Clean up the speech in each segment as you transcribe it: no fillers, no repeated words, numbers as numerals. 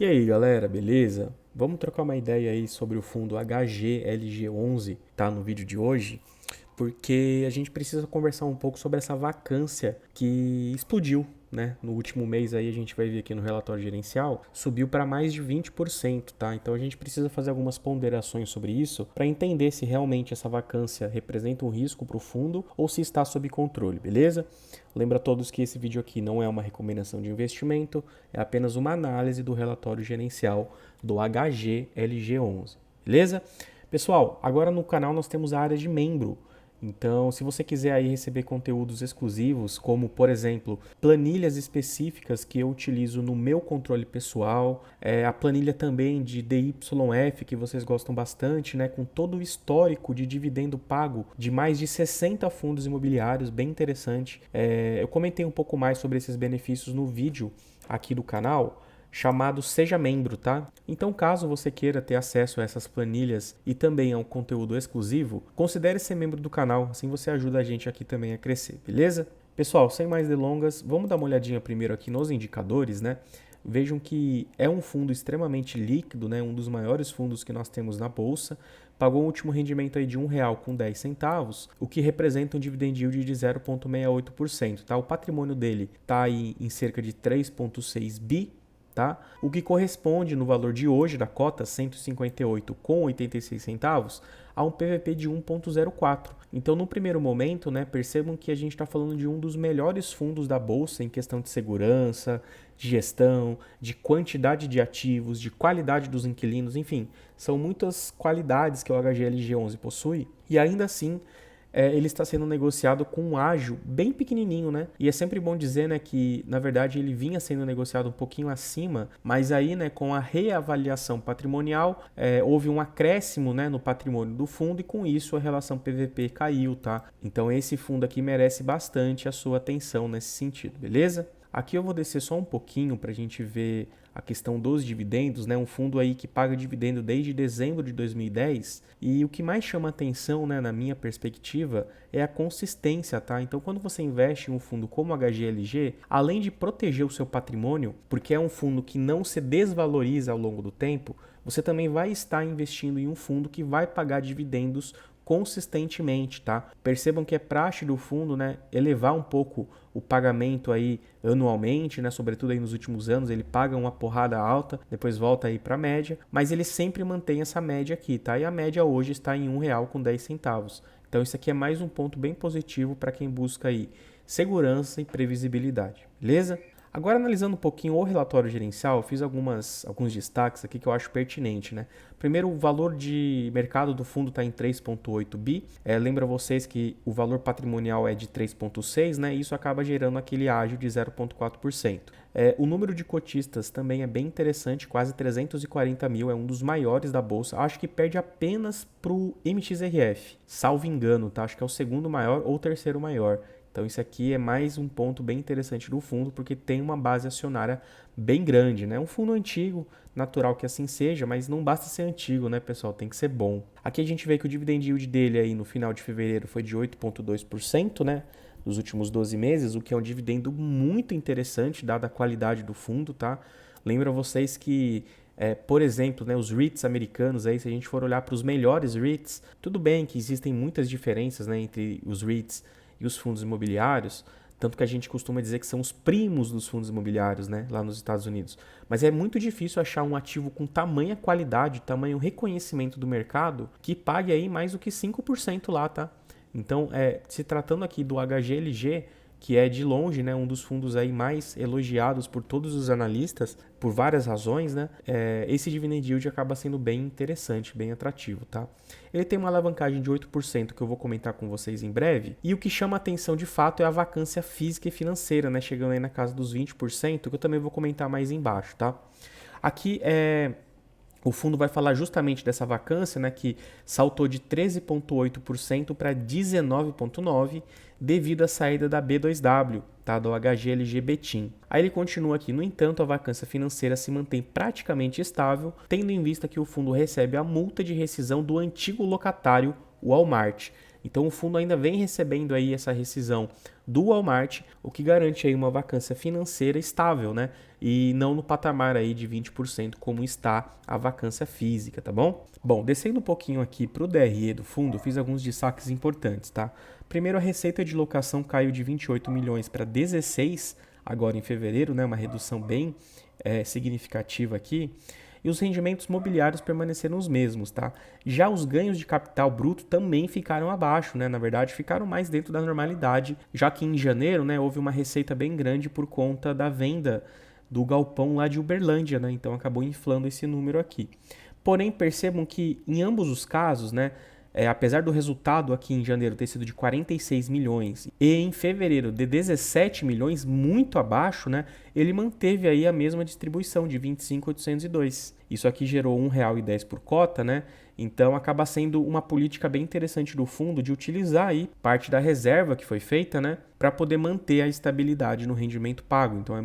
E aí, galera, beleza? Vamos trocar uma ideia aí sobre o fundo HGLG11, tá? No vídeo de hoje, porque a gente precisa conversar um pouco sobre essa vacância que explodiu, né? No último mês aí a gente vai ver aqui no relatório gerencial, subiu para mais de 20%, tá? Então a gente precisa fazer algumas ponderações sobre isso para entender se realmente essa vacância representa um risco para o fundo ou se está sob controle, beleza? Lembra a todos que esse vídeo aqui não é uma recomendação de investimento, é apenas uma análise do relatório gerencial do HGLG11, beleza? Pessoal, agora no canal nós temos a área de membro. Então, se você quiser aí receber conteúdos exclusivos, como por exemplo, planilhas específicas que eu utilizo no meu controle pessoal, a planilha também de DYF que vocês gostam bastante, né, com todo o histórico de dividendo pago de mais de 60 fundos imobiliários, bem interessante. Eu comentei um pouco mais sobre esses benefícios no vídeo aqui do canal, chamado Seja Membro, tá? Então, caso você queira ter acesso a essas planilhas e também a um conteúdo exclusivo, considere ser membro do canal, assim você ajuda a gente aqui também a crescer, beleza? Pessoal, sem mais delongas, vamos dar uma olhadinha primeiro aqui nos indicadores, né? Vejam que é um fundo extremamente líquido, né? Um dos maiores fundos que nós temos na bolsa. Pagou um último rendimento aí de R$ 1,10, o que representa um dividend yield de 0,68%, tá? O patrimônio dele está aí em cerca de 3,6 bi, tá? O que corresponde no valor de hoje da cota 158,86 centavos a um PVP de 1,04. Então, no primeiro momento, né, percebam que a gente está falando de um dos melhores fundos da bolsa em questão de segurança, de gestão, de quantidade de ativos, de qualidade dos inquilinos, enfim, são muitas qualidades que o HGLG11 possui e ainda assim ele está sendo negociado com um ágio bem pequenininho, né? E é sempre bom dizer, né, que na verdade ele vinha sendo negociado um pouquinho acima, mas aí, né, com a reavaliação patrimonial, houve um acréscimo, né, no patrimônio do fundo e com isso a relação PVP caiu, tá? Então esse fundo aqui merece bastante a sua atenção nesse sentido, beleza? Aqui eu vou descer só um pouquinho para a gente ver a questão dos dividendos, né? Um fundo aí que paga dividendo desde dezembro de 2010 e o que mais chama atenção, né, na minha perspectiva, é a consistência, tá? Então, quando você investe em um fundo como o HGLG, além de proteger o seu patrimônio, porque é um fundo que não se desvaloriza ao longo do tempo, você também vai estar investindo em um fundo que vai pagar dividendos consistentemente, tá? Percebam que é praxe do fundo, né, elevar um pouco o pagamento aí anualmente, né, sobretudo aí nos últimos anos, ele paga uma porrada alta, depois volta aí para a média, mas ele sempre mantém essa média aqui, tá? E a média hoje está em R$ 1,10. Então isso aqui é mais um ponto bem positivo para quem busca aí segurança e previsibilidade, beleza? Agora, analisando um pouquinho o relatório gerencial, eu fiz alguns destaques aqui que eu acho pertinente, né? Primeiro, o valor de mercado do fundo está em 3,8 bi. Lembra vocês que o valor patrimonial é de 3,6, né? E isso acaba gerando aquele ágio de 0,4%. O número de cotistas também é bem interessante, quase 340 mil, é um dos maiores da bolsa. Acho que perde apenas para o MXRF, salvo engano, tá? Acho que é o segundo maior ou terceiro maior. Então isso aqui é mais um ponto bem interessante do fundo, porque tem uma base acionária bem grande, né? Um fundo antigo, natural que assim seja, mas não basta ser antigo, né, pessoal? Tem que ser bom. Aqui a gente vê que o dividend yield dele aí no final de fevereiro foi de 8,2%, né? Nos últimos 12 meses, o que é um dividendo muito interessante, dada a qualidade do fundo, tá? Lembro a vocês que por exemplo, né, os REITs americanos, aí, se a gente for olhar para os melhores REITs, tudo bem que existem muitas diferenças, né, entre os REITs e os fundos imobiliários, tanto que a gente costuma dizer que são os primos dos fundos imobiliários, né, lá nos Estados Unidos. Mas é muito difícil achar um ativo com tamanha qualidade, tamanho reconhecimento do mercado, que pague aí mais do que 5% lá, tá? Então, se tratando aqui do HGLG, que é de longe, né, um dos fundos aí mais elogiados por todos os analistas, por várias razões, né, esse dividend yield acaba sendo bem interessante, bem atrativo, tá? Ele tem uma alavancagem de 8% que eu vou comentar com vocês em breve, e o que chama atenção de fato é a vacância física e financeira, né, chegando aí na casa dos 20%, que eu também vou comentar mais embaixo, tá? Aqui o fundo vai falar justamente dessa vacância, né, que saltou de 13,8% para 19,9% devido à saída da B2W, tá, do HGLG Betim. Aí ele continua aqui, no entanto, a vacância financeira se mantém praticamente estável, tendo em vista que o fundo recebe a multa de rescisão do antigo locatário Walmart. Então o fundo ainda vem recebendo aí essa rescisão do Walmart, o que garante aí uma vacância financeira estável, né? E não no patamar aí de 20% como está a vacância física, tá bom? Bom, descendo um pouquinho aqui para o DRE do fundo, fiz alguns destaques importantes, tá? Primeiro, a receita de locação caiu de 28 milhões para 16 agora em fevereiro, né? Uma redução bem significativa aqui. E os rendimentos mobiliários permaneceram os mesmos, tá? Já os ganhos de capital bruto também ficaram abaixo, né? Na verdade, ficaram mais dentro da normalidade, já que em janeiro, né, houve uma receita bem grande por conta da venda do galpão lá de Uberlândia, né? Então acabou inflando esse número aqui. Porém, percebam que em ambos os casos, né, apesar do resultado aqui em janeiro ter sido de 46 milhões e em fevereiro de 17 milhões, muito abaixo, né, ele manteve aí a mesma distribuição de 25.802. Isso aqui gerou R$ 1,10 por cota, né? Então acaba sendo uma política bem interessante do fundo de utilizar aí parte da reserva que foi feita, né, para poder manter a estabilidade no rendimento pago. Então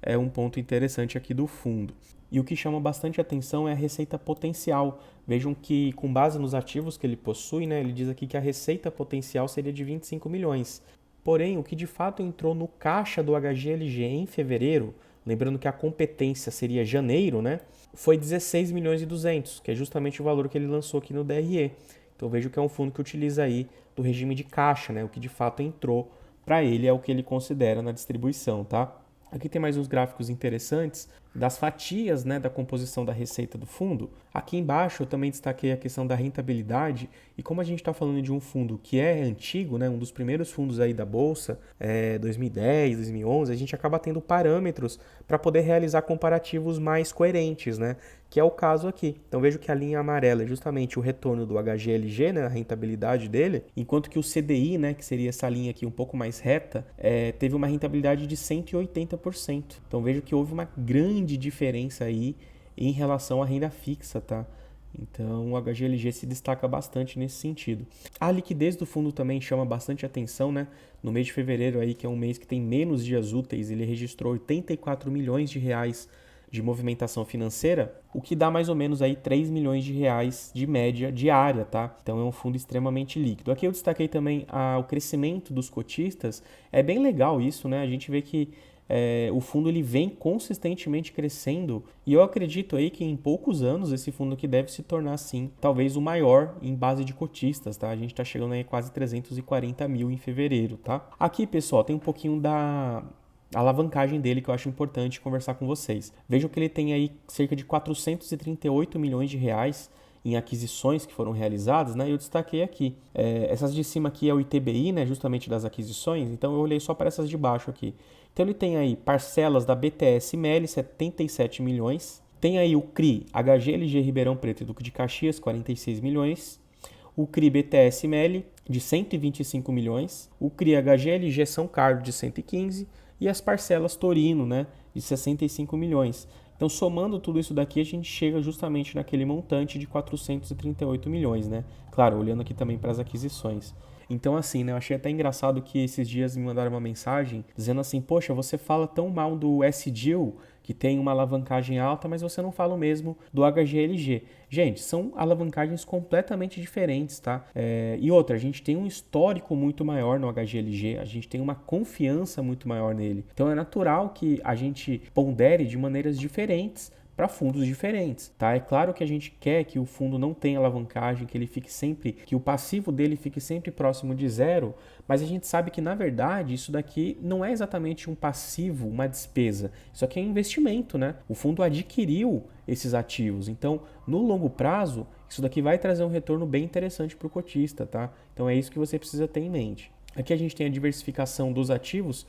é um ponto interessante aqui do fundo. E o que chama bastante atenção é a receita potencial. Vejam que, com base nos ativos que ele possui, né, ele diz aqui que a receita potencial seria de 25 milhões. Porém, o que de fato entrou no caixa do HGLG em fevereiro, lembrando que a competência seria janeiro, né, foi 16 milhões e 200, que é justamente o valor que ele lançou aqui no DRE. Então vejo que é um fundo que utiliza aí do regime de caixa, né, o que de fato entrou para ele é o que ele considera na distribuição, tá? Aqui tem mais uns gráficos interessantes das fatias, né, da composição da receita do fundo. Aqui embaixo eu também destaquei a questão da rentabilidade e como a gente está falando de um fundo que é antigo, né, um dos primeiros fundos aí da Bolsa, 2010, 2011, a gente acaba tendo parâmetros para poder realizar comparativos mais coerentes, né, que é o caso aqui. Então vejo que a linha amarela é justamente o retorno do HGLG, né, a rentabilidade dele, enquanto que o CDI, né, que seria essa linha aqui um pouco mais reta, teve uma rentabilidade de 180%. Então vejo que houve uma grande diferença aí em relação à renda fixa, tá? Então o HGLG se destaca bastante nesse sentido. A liquidez do fundo também chama bastante atenção, né? No mês de fevereiro aí, que é um mês que tem menos dias úteis, ele registrou 84 milhões de reais de movimentação financeira, o que dá mais ou menos aí 3 milhões de reais de média diária, tá? Então é um fundo extremamente líquido. Aqui eu destaquei também o crescimento dos cotistas. É bem legal isso, né? A gente vê que o fundo ele vem consistentemente crescendo e eu acredito aí que em poucos anos esse fundo aqui deve se tornar, sim, talvez o maior em base de cotistas, tá? A gente está chegando aí a quase 340 mil em fevereiro, tá? Aqui, pessoal, tem um pouquinho da alavancagem dele que eu acho importante conversar com vocês. Vejam que ele tem aí cerca de 438 milhões de reais em aquisições que foram realizadas, né? Eu destaquei aqui. Essas de cima aqui é o ITBI, né? Justamente das aquisições, então eu olhei só para essas de baixo aqui. Então ele tem aí parcelas da BTS Meli, 77 milhões. Tem aí o CRI HGLG Ribeirão Preto e Duque de Caxias, 46 milhões. O CRI BTS Meli, de 125 milhões. O CRI HGLG São Carlos, de 115. E as parcelas Torino, né, de 65 milhões. Então, somando tudo isso daqui, a gente chega justamente naquele montante de 438 milhões, né? Claro, olhando aqui também para as aquisições. Então, assim, né, eu achei até engraçado que esses dias me mandaram uma mensagem dizendo assim, poxa, você fala tão mal do SDIL, que tem uma alavancagem alta, mas você não fala o mesmo do HGLG. Gente, são alavancagens completamente diferentes, tá? E outra, a gente tem um histórico muito maior no HGLG, a gente tem uma confiança muito maior nele. Então é natural que a gente pondere de maneiras diferentes para fundos diferentes, tá? É claro que a gente quer que o fundo não tenha alavancagem, que ele fique sempre, que o passivo dele fique sempre próximo de zero, mas a gente sabe que na verdade isso daqui não é exatamente um passivo, uma despesa. Isso aqui é um investimento, né? O fundo adquiriu esses ativos, então no longo prazo isso daqui vai trazer um retorno bem interessante para o cotista, tá? Então é isso que você precisa ter em mente. Aqui a gente tem a diversificação dos ativos,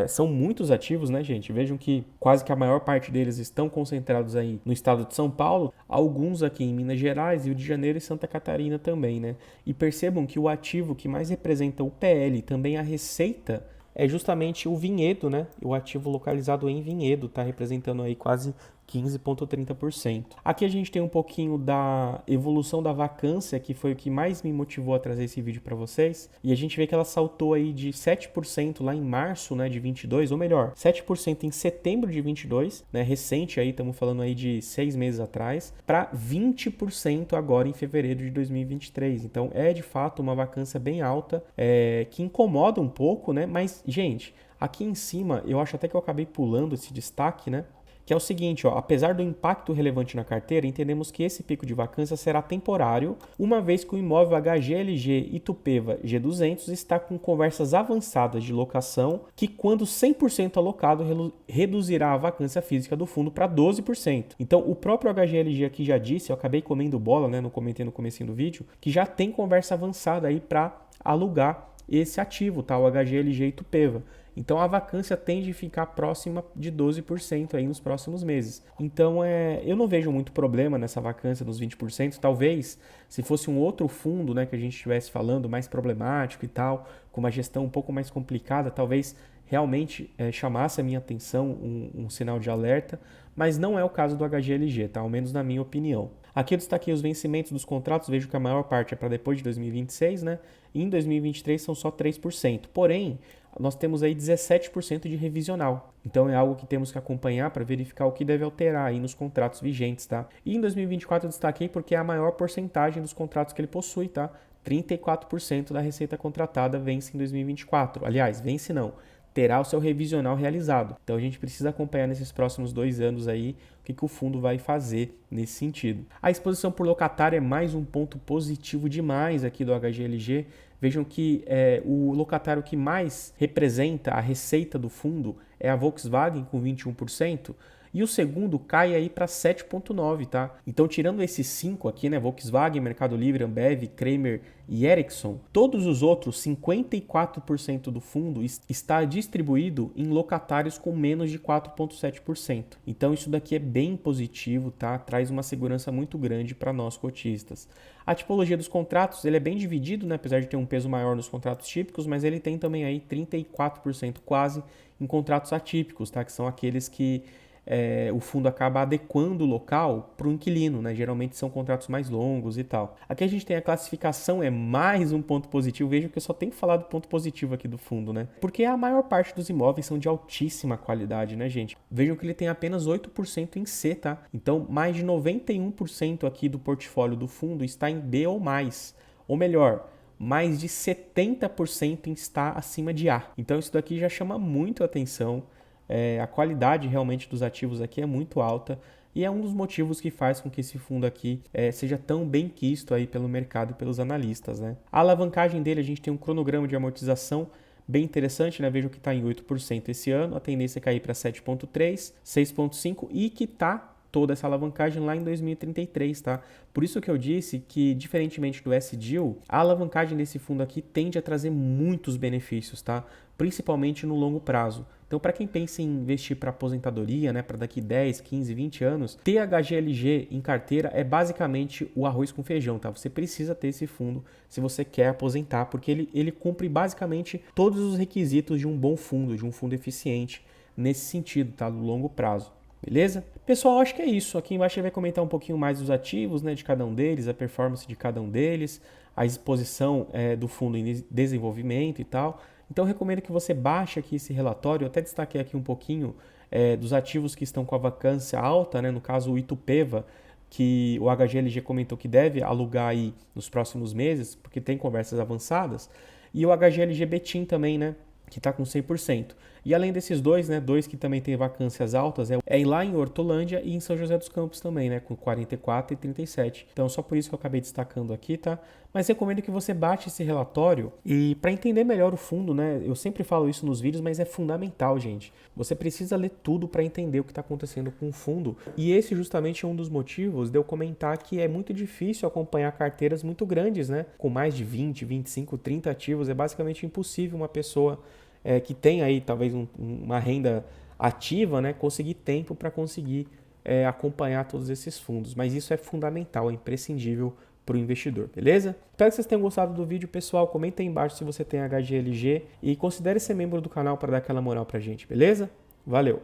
são muitos ativos, né, gente? Vejam que quase que a maior parte deles estão concentrados aí no estado de São Paulo, alguns aqui em Minas Gerais, Rio de Janeiro e Santa Catarina também, né? E percebam que o ativo que mais representa o PL e também a receita é justamente o Vinhedo, né? O ativo localizado em Vinhedo está representando aí quase 15,30%. Aqui a gente tem um pouquinho da evolução da vacância, que foi o que mais me motivou a trazer esse vídeo para vocês. E a gente vê que ela saltou aí de 7% lá em março, né, de 22, ou melhor, 7% em setembro de 22, né, recente aí, estamos falando aí de 6 meses atrás, para 20% agora em fevereiro de 2023. Então é de fato uma vacância bem alta, que incomoda um pouco, né, mas gente, aqui em cima eu acho até que eu acabei pulando esse destaque, né, que é o seguinte, ó, apesar do impacto relevante na carteira, entendemos que esse pico de vacância será temporário, uma vez que o imóvel HGLG Itupeva G200 está com conversas avançadas de locação, que quando 100% alocado, reduzirá a vacância física do fundo para 12%. Então, o próprio HGLG aqui já disse, eu acabei comendo bola, né, não comentei no comecinho do vídeo, que já tem conversa avançada aí para alugar esse ativo, tá? O HGLG Itupeva. Então a vacância tende a ficar próxima de 12% aí nos próximos meses. Então eu não vejo muito problema nessa vacância dos 20%. Talvez se fosse um outro fundo, né, que a gente estivesse falando mais problemático e tal, com uma gestão um pouco mais complicada, talvez realmente chamasse a minha atenção um sinal de alerta, mas não é o caso do HGLG, tá? Ao menos na minha opinião. Aqui eu destaquei os vencimentos dos contratos, vejo que a maior parte é para depois de 2026, né? E em 2023 são só 3%. Porém, nós temos aí 17% de revisional. Então é algo que temos que acompanhar para verificar o que deve alterar aí nos contratos vigentes, tá? E em 2024 eu destaquei porque é a maior porcentagem dos contratos que ele possui, tá? 34% da receita contratada vence em 2024. Aliás, vence não, terá o seu revisional realizado. Então a gente precisa acompanhar nesses próximos 2 anos aí o que o fundo vai fazer nesse sentido. A exposição por locatário é mais um ponto positivo demais aqui do HGLG. Vejam que o locatário que mais representa a receita do fundo é a Volkswagen com 21%. E o segundo cai aí para 7,9%, tá? Então, tirando esses 5 aqui, né? Volkswagen, Mercado Livre, Ambev, Kramer e Ericsson, todos os outros, 54% do fundo está distribuído em locatários com menos de 4,7%. Então, isso daqui é bem positivo, tá? Traz uma segurança muito grande para nós cotistas. A tipologia dos contratos, ele é bem dividido, né? Apesar de ter um peso maior nos contratos típicos, mas ele tem também aí 34% quase em contratos atípicos, tá? Que são aqueles que o fundo acaba adequando o local para o inquilino, né? Geralmente são contratos mais longos e tal. Aqui a gente tem a classificação, é mais um ponto positivo. Vejam que eu só tenho que falar do ponto positivo aqui do fundo, né? Porque a maior parte dos imóveis são de altíssima qualidade, né, gente? Vejam que ele tem apenas 8% em C, tá? Então, mais de 91% aqui do portfólio do fundo está em B ou mais. Ou melhor, mais de 70% está acima de A. Então, isso daqui já chama muito a atenção. A qualidade realmente dos ativos aqui é muito alta e é um dos motivos que faz com que esse fundo aqui seja tão bem quisto aí pelo mercado e pelos analistas, né? A alavancagem dele, a gente tem um cronograma de amortização bem interessante, né? Vejam que está em 8% esse ano, a tendência é cair para 7,3%, 6,5% e que está toda essa alavancagem lá em 2033, tá? Por isso que eu disse que, diferentemente do S-Deal, a alavancagem desse fundo aqui tende a trazer muitos benefícios, tá? Principalmente no longo prazo. Então, para quem pensa em investir para aposentadoria, né, para daqui 10, 15, 20 anos, ter HGLG em carteira é basicamente o arroz com feijão, tá? Você precisa ter esse fundo se você quer aposentar, porque ele cumpre basicamente todos os requisitos de um bom fundo, de um fundo eficiente nesse sentido, tá? No longo prazo. Beleza? Pessoal, acho que é isso. Aqui embaixo ele vai comentar um pouquinho mais dos ativos, né, de cada um deles, a performance de cada um deles, a exposição do fundo em desenvolvimento e tal. Então, eu recomendo que você baixe aqui esse relatório. Eu até destaquei aqui um pouquinho dos ativos que estão com a vacância alta, né, no caso o Itupeva, que o HGLG comentou que deve alugar aí nos próximos meses, porque tem conversas avançadas, e o HGLG Betim também, né, que está com 100%. E além desses dois, né, dois que também tem vacâncias altas, é lá em Hortolândia e em São José dos Campos também, né, com 44 e 37. Então, só por isso que eu acabei destacando aqui, tá? Mas recomendo que você baixe esse relatório e para entender melhor o fundo, né, eu sempre falo isso nos vídeos, mas é fundamental, gente. Você precisa ler tudo para entender o que está acontecendo com o fundo. E esse justamente é um dos motivos de eu comentar que é muito difícil acompanhar carteiras muito grandes, né, com mais de 20, 25, 30 ativos. É basicamente impossível uma pessoa que tem aí talvez uma renda ativa, né, conseguir tempo para conseguir acompanhar todos esses fundos. Mas isso é fundamental, é imprescindível para o investidor, beleza? Espero que vocês tenham gostado do vídeo, pessoal. Comenta aí embaixo se você tem HGLG e considere ser membro do canal para dar aquela moral para a gente, beleza? Valeu!